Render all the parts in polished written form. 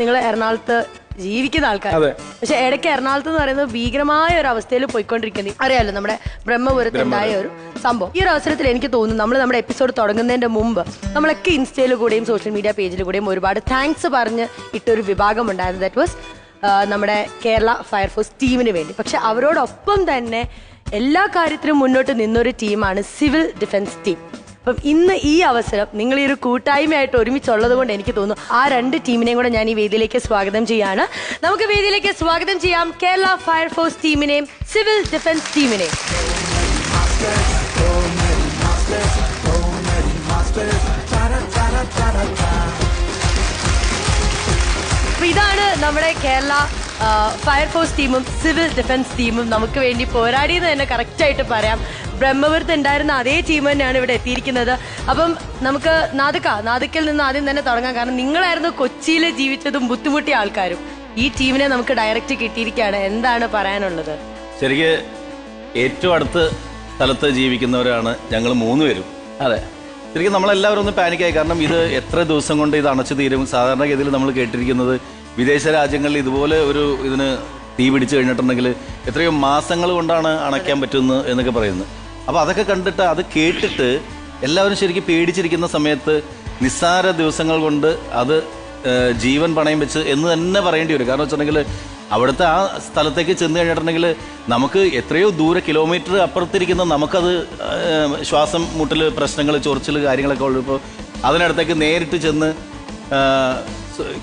നിങ്ങൾ എറണാകുളത്ത് ജീവിക്കുന്ന ആൾക്കാർ, പക്ഷെ ഇടയ്ക്ക് എറണാകുളത്ത് എന്ന് പറയുന്നത് ഭീകരമായ ഒരു അവസ്ഥയിൽ പോയിക്കൊണ്ടിരിക്കുന്നത് അറിയാലോ, നമ്മുടെ ബ്രഹ്മപുരത്തുണ്ടായ ഒരു സംഭവം. ഈ ഒരു അവസരത്തിൽ എനിക്ക് തോന്നുന്നു നമ്മൾ നമ്മുടെ എപ്പിസോഡ് തുടങ്ങുന്നതിന്റെ മുമ്പ് നമ്മളൊക്കെ ഇൻസ്റ്റയിൽ കൂടെയും സോഷ്യൽ മീഡിയ പേജിൽ കൂടെയും ഒരുപാട് താങ്ക്സ് പറഞ്ഞ് ഇട്ടൊരു വിഭാഗം ഉണ്ടായിരുന്നു. ദാറ്റ് വാസ് നമ്മുടെ കേരള ഫയർഫോഴ്സ് ടീമിന് വേണ്ടി. പക്ഷെ അവരോടൊപ്പം തന്നെ എല്ലാ കാര്യത്തിലും മുന്നോട്ട് നിന്നൊരു ടീമാണ് സിവിൽ ഡിഫൻസ് ടീം. അപ്പം ഇന്ന് ഈ അവസരം നിങ്ങൾ ഈ ഒരു കൂട്ടായ്മയായിട്ട് ഒരുമിച്ചുള്ളത് കൊണ്ട് എനിക്ക് തോന്നുന്നു ആ രണ്ട് ടീമിനെയും കൂടെ ഞാൻ ഈ വേദിയിലേക്ക് സ്വാഗതം ചെയ്യാണ്. നമുക്ക് വേദിയിലേക്ക് സ്വാഗതം ചെയ്യാം കേരള ഫയർഫോഴ്സ് ടീമിനെയും സിവിൽ ഡിഫൻസ് ടീമിനെയും. അപ്പൊ ഇതാണ് നമ്മുടെ കേരള ഫയർഫോഴ്സ് ടീമും സിവിൽ ഡിഫൻസ് ടീമും നമുക്ക് വേണ്ടി പോരാടിയെന്ന് തന്നെ കറക്റ്റായിട്ട് പറയാം. ബ്രഹ്മപുരത്ത് ഉണ്ടായിരുന്ന അതേ ടീം തന്നെയാണ് ഇവിടെ എത്തിയിരിക്കുന്നത്. അപ്പം നമുക്ക് നാദിക്കിൽ നിന്ന് ആദ്യം തന്നെ തുടങ്ങാം. കാരണം നിങ്ങളായിരുന്നു കൊച്ചിയിൽ ജീവിച്ചതും ബുദ്ധിമുട്ടിയ ആൾക്കാരും. ഈ ടീമിനെ നമുക്ക് ഡയറക്റ്റ് കിട്ടിയിരിക്കുകയാണ്. എന്താണ് പറയാനുള്ളത്? ശരിക്ക് ഏറ്റവും അടുത്ത സ്ഥലത്ത് ജീവിക്കുന്നവരാണ് ഞങ്ങൾ മൂന്നുപേരും. അതെ, ശരിക്കും നമ്മളെല്ലാവരും ഒന്ന് പാനിക്കായി. കാരണം ഇത് എത്ര ദിവസം കൊണ്ട് ഇത് അണച്ചു തീരും? സാധാരണഗതിയിൽ നമ്മൾ കേട്ടിരിക്കുന്നത് വിദേശ രാജ്യങ്ങളിൽ ഇതുപോലെ ഇതിന് തീ പിടിച്ചു കഴിഞ്ഞിട്ടുണ്ടെങ്കിൽ എത്രയോ മാസങ്ങൾ കൊണ്ടാണ് അണയ്ക്കാൻ പറ്റുന്നത് എന്നൊക്കെ പറയുന്നത്. അപ്പോൾ അതൊക്കെ കണ്ടിട്ട് അത് കേട്ടിട്ട് എല്ലാവരും ശരിക്കും പേടിച്ചിരിക്കുന്ന സമയത്ത് നിസ്സാര ദിവസങ്ങൾ കൊണ്ട് അത് ജീവൻ പണയം വെച്ച് എന്ന് തന്നെ പറയേണ്ടി വരും. കാരണം വെച്ചിട്ടുണ്ടെങ്കിൽ അവിടുത്തെ ആ സ്ഥലത്തേക്ക് ചെന്ന് കഴിഞ്ഞിട്ടുണ്ടെങ്കിൽ നമുക്ക് എത്രയോ കിലോമീറ്റർ അപ്പുറത്തിരിക്കുന്ന നമുക്കത് ശ്വാസം മുട്ടൽ പ്രശ്നങ്ങൾ, ചൊറിച്ചിൽ കാര്യങ്ങളൊക്കെ ഉള്ളപ്പോൾ അതിനടുത്തേക്ക് നേരിട്ട് ചെന്ന്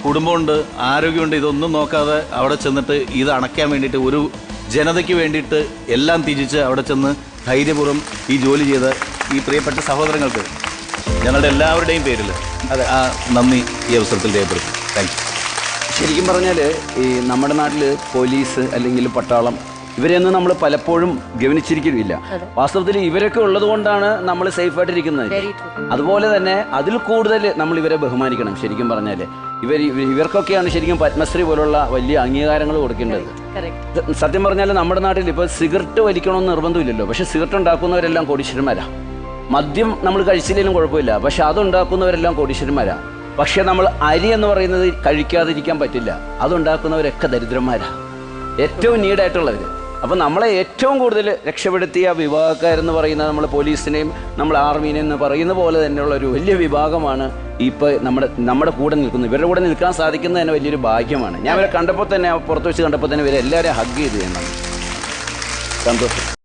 കുടുംബമുണ്ട്, ആരോഗ്യമുണ്ട്, ഇതൊന്നും നോക്കാതെ അവിടെ ചെന്നിട്ട് ഇത് അണയ്ക്കാൻ വേണ്ടിയിട്ട് ഒരു ജനതയ്ക്ക് വേണ്ടിയിട്ട് എല്ലാം ത്യജിച്ച് അവിടെ ചെന്ന് ധൈര്യപൂർവ്വം ഈ ജോലി ചെയ്ത ഈ പ്രിയപ്പെട്ട സഹോദരങ്ങൾക്ക് ഞങ്ങളുടെ എല്ലാവരുടെയും പേരിൽ നന്ദി ഈ അവസരത്തിൽ രേഖപ്പെടുത്തും. Thank you. ശരിക്കും പറഞ്ഞാൽ ഈ നമ്മുടെ നാട്ടിൽ പോലീസ് അല്ലെങ്കിൽ പട്ടാളം ഇവരെയൊന്നും നമ്മൾ പലപ്പോഴും ഗവനിച്ചിരിക്കുന്നില്ല. വാസ്തവത്തിൽ ഇവരൊക്കെ ഉള്ളത് കൊണ്ടാണ് നമ്മൾ സേഫായിട്ടിരിക്കുന്നത്. അതുപോലെ തന്നെ അതിൽ കൂടുതൽ നമ്മൾ ഇവരെ ബഹുമാനിക്കണം. ശരിക്കും പറഞ്ഞാൽ ഇവർക്കൊക്കെയാണ് ശരിക്കും പത്മശ്രീ പോലുള്ള വലിയ അംഗീകാരങ്ങൾ കൊടുക്കേണ്ടത്. സത്യം പറഞ്ഞാൽ നമ്മുടെ നാട്ടിൽ ഇപ്പോൾ സിഗരറ്റ് വലിക്കണമെന്ന് നിർബന്ധമില്ലല്ലോ, പക്ഷെ സിഗരറ്റ് ഉണ്ടാക്കുന്നവരെല്ലാം കോടീശ്വരന്മാരാണ്. മദ്യം നമ്മൾ കഴിച്ചില്ലെങ്കിലും കുഴപ്പമില്ല, പക്ഷെ അതുണ്ടാക്കുന്നവരെല്ലാം കോടീശ്വരന്മാരാണ്. പക്ഷെ നമ്മൾ അരി എന്ന് പറയുന്നത് കഴിക്കാതിരിക്കാൻ പറ്റില്ല, അതുണ്ടാക്കുന്നവരൊക്കെ ദരിദ്രന്മാരാണ്, ഏറ്റവും നീഡായിട്ടുള്ളവർ. അപ്പം നമ്മളെ ഏറ്റവും കൂടുതൽ രക്ഷപ്പെടുത്തിയ വിഭാഗക്കാരെന്ന് പറയുന്നത് നമ്മൾ പോലീസിനെയും നമ്മൾ ആർമീനെയും എന്ന് പറയുന്ന പോലെ തന്നെയുള്ള ഒരു വലിയ വിഭാഗമാണ് ഇപ്പോൾ നമ്മുടെ കൂടെ നിൽക്കുന്നത്. ഇവരുടെ കൂടെ നിൽക്കാൻ സാധിക്കുന്നത് തന്നെ വലിയൊരു ഭാഗ്യമാണ്. ഞാൻ ഇവരെ കണ്ടപ്പോൾ തന്നെ, പുറത്ത് വെച്ച് കണ്ടപ്പോൾ തന്നെ ഇവരെ എല്ലാവരെയും ഹഗ് ചെയ്ത് ചെയ്യണം. സന്തോഷം.